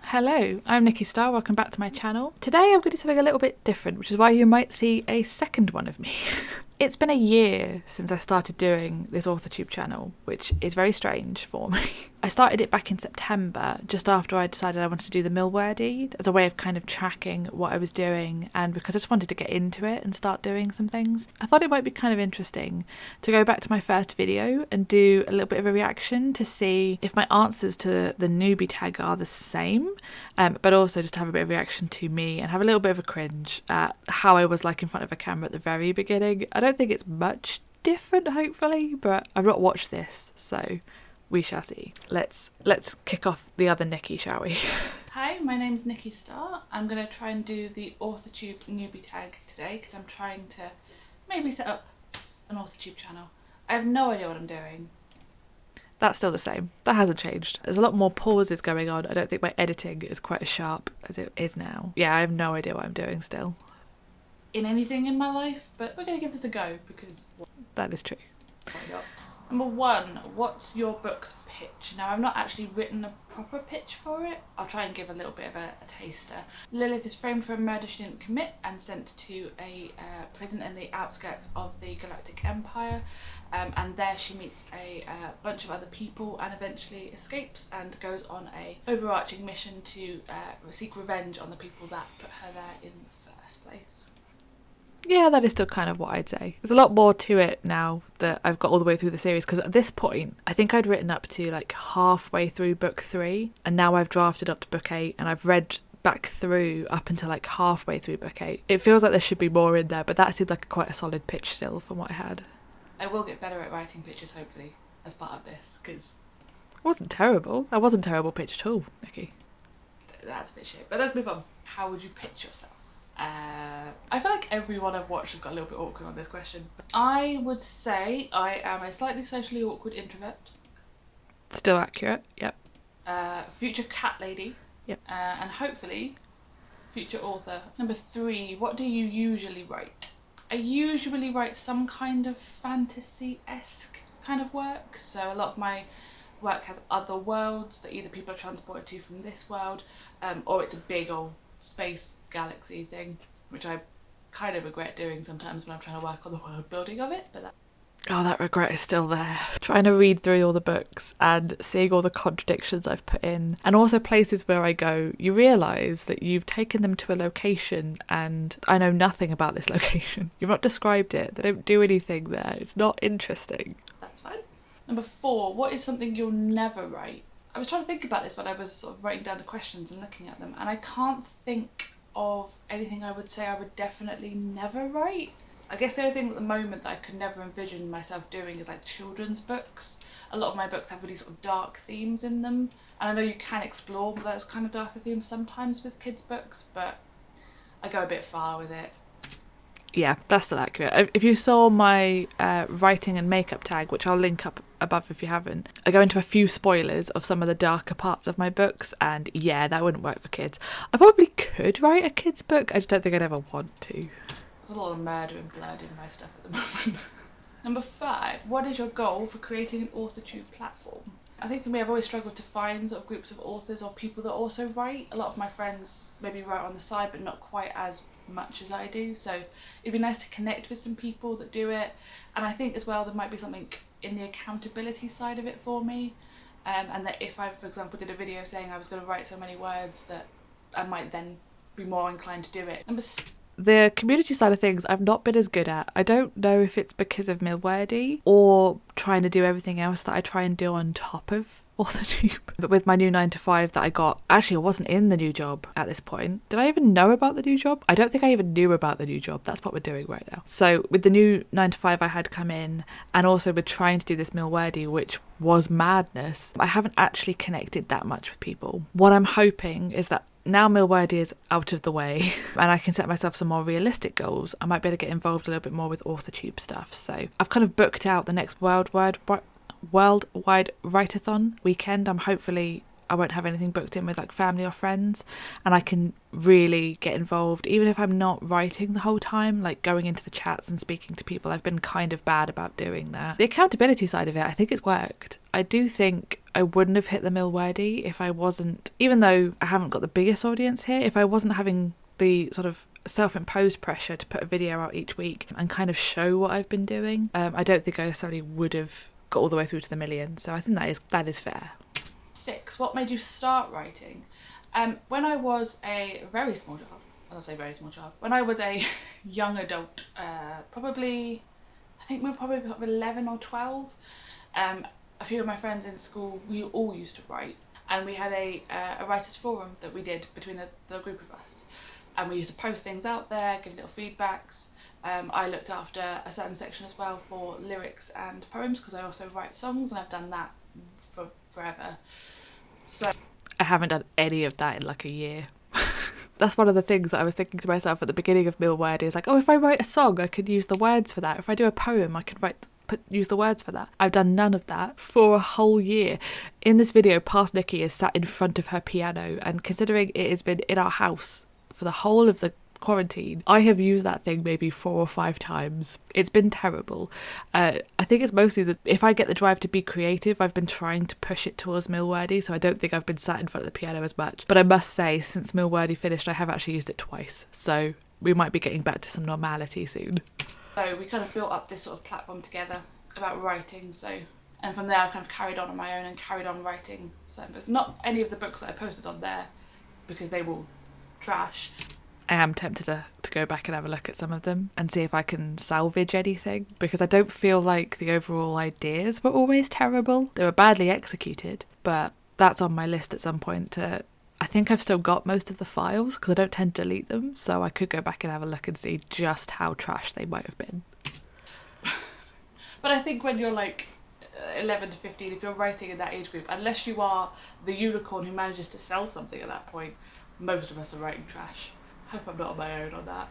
Hello, I'm Nikki Starr, welcome back to my channel. Today I'm going to do something a little bit different, which is why you might see a second one of me. It's been a year since I started doing this Authortube channel, which is very strange for me. I started it back in September, just after I decided I wanted to do the millware deed, as a way of kind of tracking what I was doing, and because I just wanted to get into it and start doing some things. I thought it might be kind of interesting to go back to my first video and do a little bit of a reaction to see if my answers to the newbie tag are the same, but also just to have a bit of a reaction to me and have a little bit of a cringe at how I was like in front of a camera at the very beginning. I don't think it's much different, hopefully, but I've not watched this, so we shall see. Let's kick off the other Nikki, shall we? Hi, my name's Nikki Starr. I'm going to try and do the Orthotube newbie tag today because I'm trying to maybe set up an Orthotube channel. I have no idea what I'm doing. That's still the same. That hasn't changed. There's a lot more pauses going on. I don't think my editing is quite as sharp as it is now. Yeah, I have no idea what I'm doing still. In anything in my life, but we're going to give this a go because... That is true. Why not? Number one, what's your book's pitch? Now, I've not actually written a proper pitch for it. I'll try and give a little bit of a taster. Lilith is framed for a murder she didn't commit and sent to a prison in the outskirts of the Galactic Empire. And there she meets a bunch of other people and eventually escapes and goes on a overarching mission to seek revenge on the people that put her there in the first place. Yeah, that is still kind of what I'd say. There's a lot more to it now that I've got all the way through the series, because at this point, I think I'd written up to like halfway through book 3, and now I've drafted up to book 8, and I've read back through up until like halfway through book 8. It feels like there should be more in there, but that seemed like quite a solid pitch still from what I had. I will get better at writing pitches, hopefully, as part of this, because... It wasn't terrible. That wasn't a terrible pitch at all, Nikki. That's a bit shit, but let's move on. How would you pitch yourself? I feel like everyone I've watched has got a little bit awkward on this question. I would say I am a slightly socially awkward introvert. Still accurate, yep. Future cat lady. Yep. And hopefully future author. Number 3, what do you usually write? I usually write some kind of fantasy-esque kind of work. So a lot of my work has other worlds that either people are transported to from this world, or it's a big old space galaxy thing, which I kind of regret doing sometimes when I'm trying to work on the world building of it, but that regret is still there. Trying to read through all the books and seeing all the contradictions I've put in, and also places where I go, you realise that you've taken them to a location and I know nothing about this location. You've not described it, they don't do anything there, it's not interesting. That's fine. Number 4, what is something you'll never write? I was trying to think about this when I was sort of writing down the questions and looking at them, and I can't think of anything I would say I would definitely never write. I guess the only thing at the moment that I could never envision myself doing is like children's books. A lot of my books have really sort of dark themes in them, and I know you can explore those kind of darker themes sometimes with kids' books, but I go a bit far with it. Yeah, that's still accurate. If you saw my writing and makeup tag, which I'll link up above if you haven't, I go into a few spoilers of some of the darker parts of my books, and yeah, that wouldn't work for kids. I probably could write a kid's book, I just don't think I'd ever want to. There's a lot of murder and blood in my stuff at the moment. Number 5, what is your goal for creating an Authortube platform? I think for me, I've always struggled to find sort of groups of authors or people that also write. A lot of my friends maybe write on the side, but not quite as much as I do. So it'd be nice to connect with some people that do it. And I think as well, there might be something in the accountability side of it for me. And that if I, for example, did a video saying I was going to write so many words, that I might then be more inclined to do it. The community side of things I've not been as good at. I don't know if it's because of Milwardy or trying to do everything else that I try and do on top of Authortube. But with my new 9 to 5 that I got, actually I wasn't in the new job at this point. Did I even know about the new job? I don't think I even knew about the new job. That's what we're doing right now. So with the new 9 to 5 I had come in, and also with trying to do this Milwardy, which was madness, I haven't actually connected that much with people. What I'm hoping is that now Milwardy is out of the way and I can set myself some more realistic goals, I might be able to get involved a little bit more with Authortube stuff. So I've kind of booked out the next worldwide write-a-thon weekend. I'm hopefully I won't have anything booked in with like family or friends, and I can really get involved even if I'm not writing the whole time, like going into the chats and speaking to people. I've been kind of bad about doing that. The accountability side of it, I think it's worked. I do think I wouldn't have hit the mil wordy if I wasn't, even though I haven't got the biggest audience here, if I wasn't having the sort of self-imposed pressure to put a video out each week and kind of show what I've been doing. I don't think I necessarily would have got all the way through to the million, so I think that is fair. 6. What made you start writing? When I was a very small child, I'll say very small child, when I was a young adult, I think we were probably 11 or 12, a few of my friends in school, we all used to write, and we had a writers forum that we did between the group of us, and we used to post things out there, give little feedbacks. I looked after a certain section as well for lyrics and poems, because I also write songs, and I've done that for forever. So I haven't done any of that in like a year. That's one of the things that I was thinking to myself at the beginning of Mil Wordy, is like, oh, if I write a song, I could use the words for that. If I do a poem, I could use the words for that. I've done none of that for a whole year. In this video, Past Nikki is sat in front of her piano, and considering it has been in our house for the whole of the quarantine, I have used that thing maybe 4 or 5 times. It's been terrible. I think it's mostly that if I get the drive to be creative, I've been trying to push it towards Mil Wordy, so I don't think I've been sat in front of the piano as much. But I must say, since Mil Wordy finished, I have actually used it twice, so we might be getting back to some normality soon. So we kind of built up this sort of platform together about writing, and from there I've kind of carried on my own and carried on writing certain books. Not any of the books that I posted on there, because they will trash. I am tempted to go back and have a look at some of them and see if I can salvage anything, because I don't feel like the overall ideas were always terrible. They were badly executed, but that's on my list at some point. I think I've still got most of the files because I don't tend to delete them, so I could go back and have a look and see just how trash they might have been. But I think when you're like 11 to 15, if you're writing in that age group, unless you are the unicorn who manages to sell something at that point, most of us are writing trash. Hope I'm not on my own on that.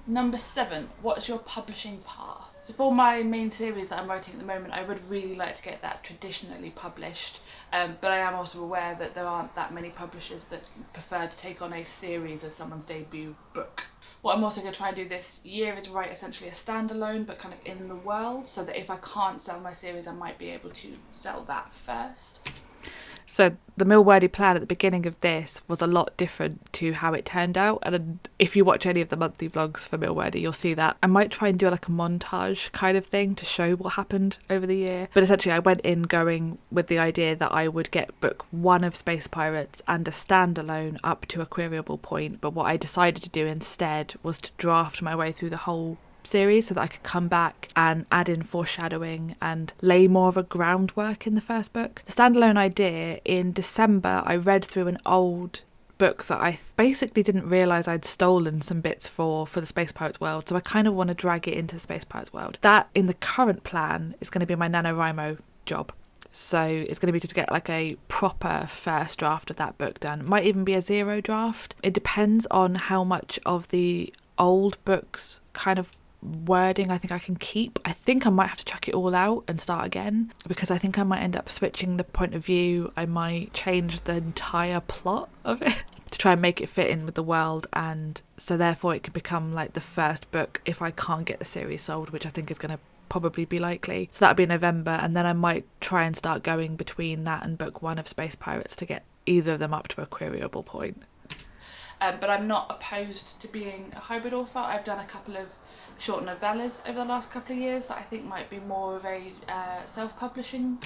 Number 7, what is your publishing path? So for my main series that I'm writing at the moment, I would really like to get that traditionally published, but I am also aware that there aren't that many publishers that prefer to take on a series as someone's debut book. What I'm also going to try and do this year is write essentially a standalone, but kind of in the world, so that if I can't sell my series, I might be able to sell that first. So the Mil Wordy plan at the beginning of this was a lot different to how it turned out, and if you watch any of the monthly vlogs for Mil Wordy, you'll see that. I might try and do like a montage kind of thing to show what happened over the year, but essentially I went in going with the idea that I would get book 1 of Space Pirates and a standalone up to a queryable point, but what I decided to do instead was to draft my way through the whole series so that I could come back and add in foreshadowing and lay more of a groundwork in the first book. The standalone idea, in December I read through an old book that I basically didn't realise I'd stolen some bits for the Space Pirates world, so I kind of want to drag it into the Space Pirates world. That, in the current plan, is going to be my NaNoWriMo job. So it's going to be to get like a proper first draft of that book done. It might even be a 0 draft. It depends on how much of the old books kind of wording I think I can keep. I think I might have to chuck it all out and start again, because I think I might end up switching the point of view. I might change the entire plot of it to try and make it fit in with the world, and so therefore it could become like the first book if I can't get the series sold, which I think is going to probably be likely. So that'll be November, and then I might try and start going between that and book 1 of Space Pirates to get either of them up to a queryable point. But I'm not opposed to being a hybrid author. I've done a couple of short novellas over the last couple of years that I think might be more of a self-publishing.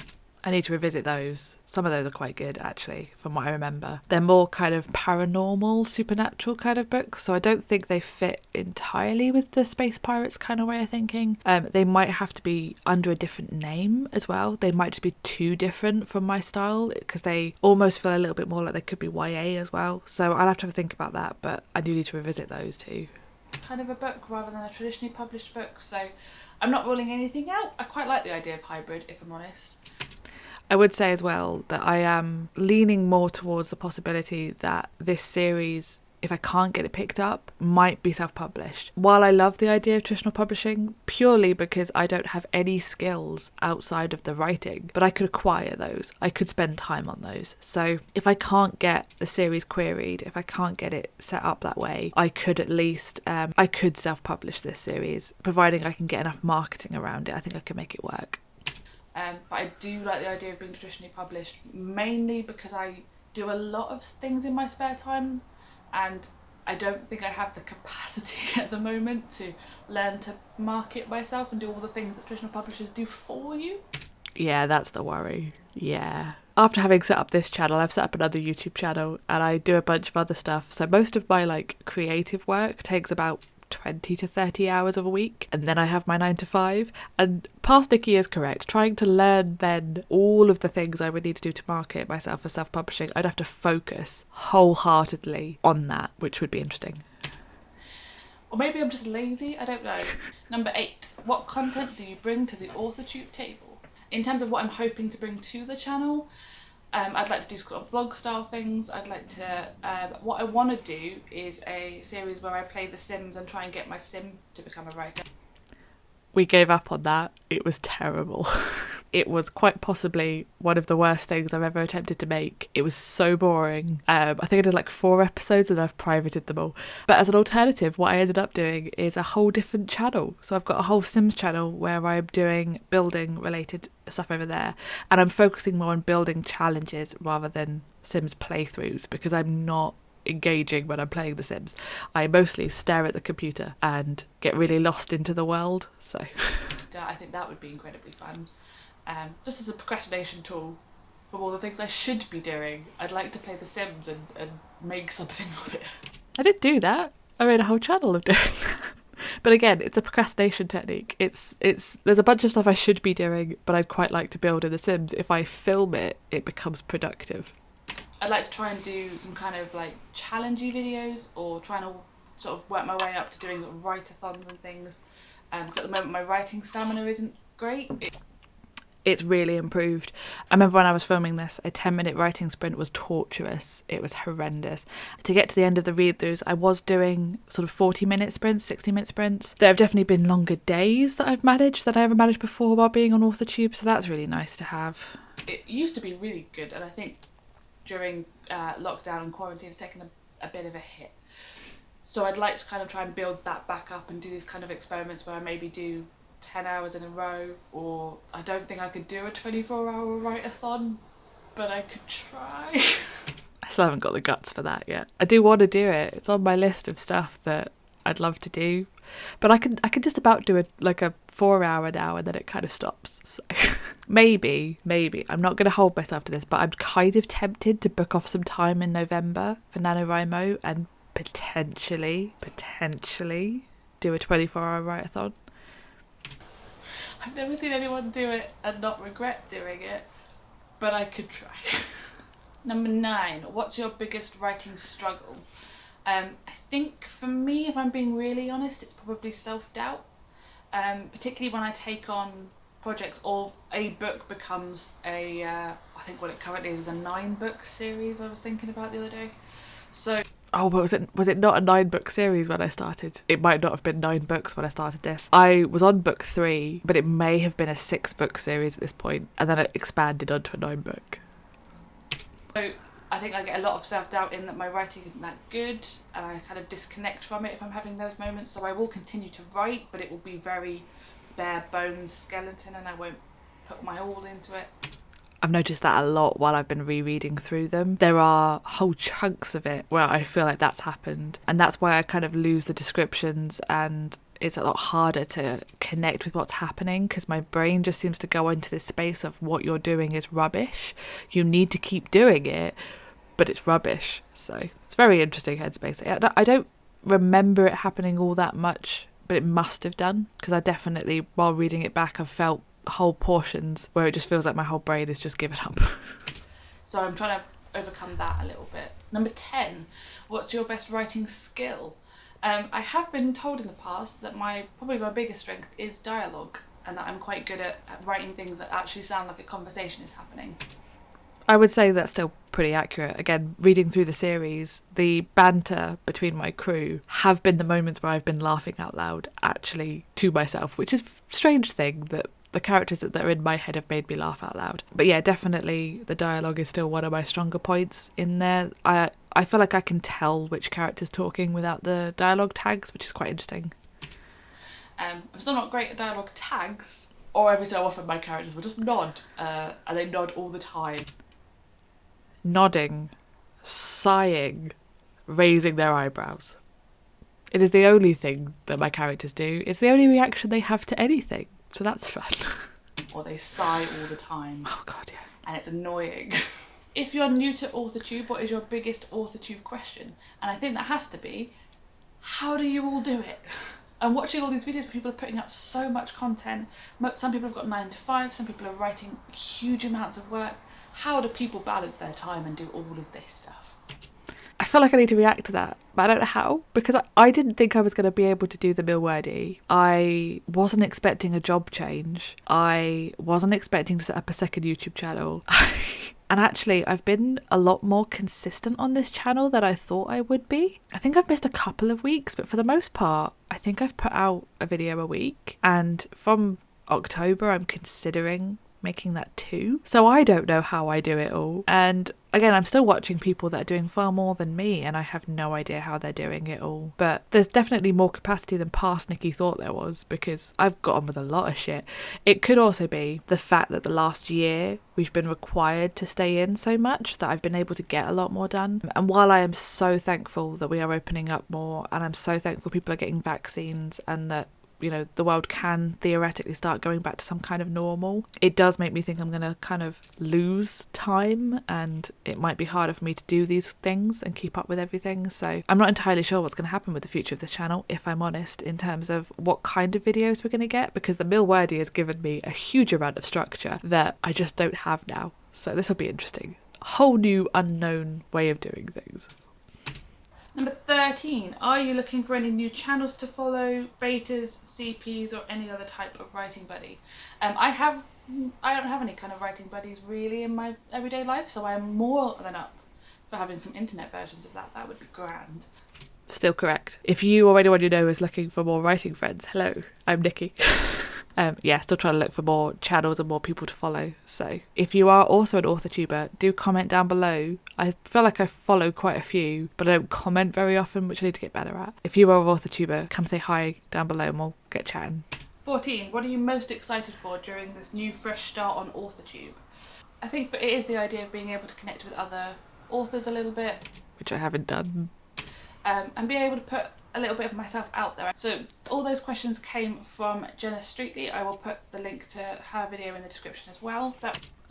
I need to revisit those. Some of those are quite good, actually, from what I remember. They're more kind of paranormal, supernatural kind of books, so I don't think they fit entirely with the Space Pirates kind of way of thinking. They might have to be under a different name as well. They might just be too different from my style, because they almost feel a little bit more like they could be YA as well. So I'll have to think about that, but I do need to revisit those too. Kind of a book rather than a traditionally published book, so I'm not ruling anything out. I quite like the idea of hybrid, if I'm honest. I would say as well that I am leaning more towards the possibility that this series if I can't get it picked up, might be self-published. While I love the idea of traditional publishing, purely because I don't have any skills outside of the writing, but I could acquire those. I could spend time on those. So if I can't get the series queried, if I can't get it set up that way, I could at least, I could self-publish this series, providing I can get enough marketing around it. I think I can make it work. But I do like the idea of being traditionally published, mainly because I do a lot of things in my spare time, and I don't think I have the capacity at the moment to learn to market myself and do all the things that traditional publishers do for you. Yeah, that's the worry. Yeah. After having set up this channel, I've set up another YouTube channel and I do a bunch of other stuff. So most of my creative work takes about 20 to 30 hours of a week, and then I have my 9 to 5. And past Nikki is correct. Trying to learn then all of the things I would need to do to market myself as self-publishing, I'd have to focus wholeheartedly on that, which would be interesting. Or maybe I'm just lazy, I don't know. Number 8, what content do you bring to the Authortube table? In terms of what I'm hoping to bring to the channel, I'd like to do sort of vlog style things. I'd like to, what I want to do is a series where I play The Sims and try and get my sim to become a writer. We gave up on that. It was terrible. It was quite possibly one of the worst things I've ever attempted to make. It was so boring. I think I did 4 episodes and I've privated them all. But as an alternative, what I ended up doing is a whole different channel. So I've got a whole Sims channel where I'm doing building related stuff over there. And I'm focusing more on building challenges rather than Sims playthroughs, because I'm not engaging when I'm playing The Sims. I mostly stare at the computer and get really lost into the world. So I think that would be incredibly fun. Just as a procrastination tool for all the things I should be doing, I'd like to play The Sims and make something of it. I did do that. I made a whole channel of doing that. But again, it's a procrastination technique. There's a bunch of stuff I should be doing, but I'd quite like to build in The Sims. If I film it, it becomes productive. I'd like to try and do some kind of challengey videos, or trying to sort of work my way up to doing write-a-thons and things. At the moment my writing stamina isn't great. It's really improved. I remember when I was filming this, a 10-minute writing sprint was torturous. It was horrendous. To get to the end of the read-throughs, I was doing sort of 40-minute sprints, 60-minute sprints. There have definitely been longer days that I've managed than I ever managed before while being on Authortube, so that's really nice to have. It used to be really good, and I think during lockdown and quarantine it's taken a bit of a hit. So I'd like to kind of try and build that back up and do these kind of experiments where I maybe do 10 hours in a row, or I don't think I could do a 24-hour write-a-thon, but I could try. I still haven't got the guts for that yet. I do want to do it. It's on my list of stuff that I'd love to do, but I could just about do a 4-hour now, and then it kind of stops. So maybe I'm not going to hold myself to this, but I'm kind of tempted to book off some time in November for NaNoWriMo and potentially do a 24-hour write-a-thon. I've never seen anyone do it and not regret doing it, but I could try. Number 9, what's your biggest writing struggle? I think for me, if I'm being really honest, it's probably self-doubt. Particularly when I take on projects or a book becomes I think what it currently is a 9-book series I was thinking about the other day. So oh, but was it not a 9-book series when I started? It might not have been 9 books when I started this. I was on book 3, but it may have been a 6-book series at this point, and then it expanded onto a 9-book. So I think I get a lot of self-doubt in that my writing isn't that good, and I kind of disconnect from it if I'm having those moments. So I will continue to write, but it will be very bare bones skeleton, and I won't put my all into it. I've noticed that a lot while I've been rereading through them. There are whole chunks of it where I feel like that's happened, and that's why I kind of lose the descriptions, and it's a lot harder to connect with what's happening because my brain just seems to go into this space of what you're doing is rubbish. You need to keep doing it, but it's rubbish. So it's a very interesting headspace. I don't remember it happening all that much, but it must have done, because I definitely, while reading it back, I've felt whole portions where it just feels like my whole brain is just given up. So I'm trying to overcome that a little bit. Number 10, what's your best writing skill? I have been told in the past that probably my biggest strength is dialogue, and that I'm quite good at writing things that actually sound like a conversation is happening. I would say that's still pretty accurate. Again, reading through the series, the banter between my crew have been the moments where I've been laughing out loud, actually, to myself, which is a strange thing that the characters that are in my head have made me laugh out loud. But yeah, definitely the dialogue is still one of my stronger points in there. I feel like I can tell which character's talking without the dialogue tags, which is quite interesting. I'm still not great at dialogue tags, or every so often my characters will just nod, and they nod all the time. Nodding, sighing, raising their eyebrows. It is the only thing that my characters do. It's the only reaction they have to anything, so that's fun. Or they sigh all the time. Oh god, yeah. And it's annoying. If you're new to Authortube, what is your biggest Authortube question? And I think that has to be, how do you all do it? I'm watching all these videos, people are putting out so much content. Some people have got 9 to 5, some people are writing huge amounts of work. How do people balance their time and do all of this stuff? I feel like I need to react to that, but I don't know how, because I didn't think I was going to be able to do the Milwordy. I wasn't expecting a job change. I wasn't expecting to set up a second YouTube channel. And actually, I've been a lot more consistent on this channel than I thought I would be. I think I've missed a couple of weeks, but for the most part, I think I've put out a video a week. And from October, I'm considering making that 2. So I don't know how I do it all. And again, I'm still watching people that are doing far more than me, and I have no idea how they're doing it all. But there's definitely more capacity than past Nikki thought there was, because I've got on with a lot of shit. It could also be the fact that the last year we've been required to stay in so much that I've been able to get a lot more done. And while I am so thankful that we are opening up more, and I'm so thankful people are getting vaccines and that, you know, the world can theoretically start going back to some kind of normal, it does make me think I'm going to kind of lose time, and it might be harder for me to do these things and keep up with everything. So I'm not entirely sure what's going to happen with the future of this channel, if I'm honest, in terms of what kind of videos we're going to get, because the Milwordy has given me a huge amount of structure that I just don't have now. So this will be interesting. A whole new unknown way of doing things. Number 13, are you looking for any new channels to follow, betas, CPs, or any other type of writing buddy? I don't have any kind of writing buddies really in my everyday life, so I am more than up for having some internet versions of that. That would be grand. Still correct. If you or anyone you know is looking for more writing friends, hello, I'm Nikki. Yeah, still trying to look for more channels and more people to follow. So if you are also an Authortuber, do comment down below. I feel like I follow quite a few, but I don't comment very often, which I need to get better at. If you are an Authortuber, come say hi down below and we'll get chatting. 14, what are you most excited for during this new fresh start on Authortube? I think it is the idea of being able to connect with other authors a little bit, which I haven't done, and be able to put a little bit of myself out there. So all those questions came from Jenna Streetley. I will put the link to her video in the description as well.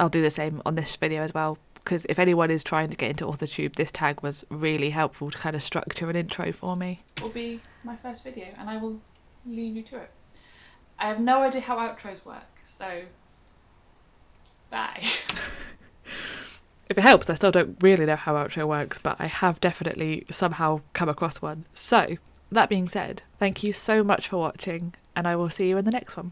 I'll do the same on this video as well, because if anyone is trying to get into Authortube, this tag was really helpful to kind of structure an intro for me. It will be my first video and I will leave you to it. I have no idea how outros work, so bye. If it helps, I still don't really know how outro works, but I have definitely somehow come across one. So, that being said, thank you so much for watching, and I will see you in the next one.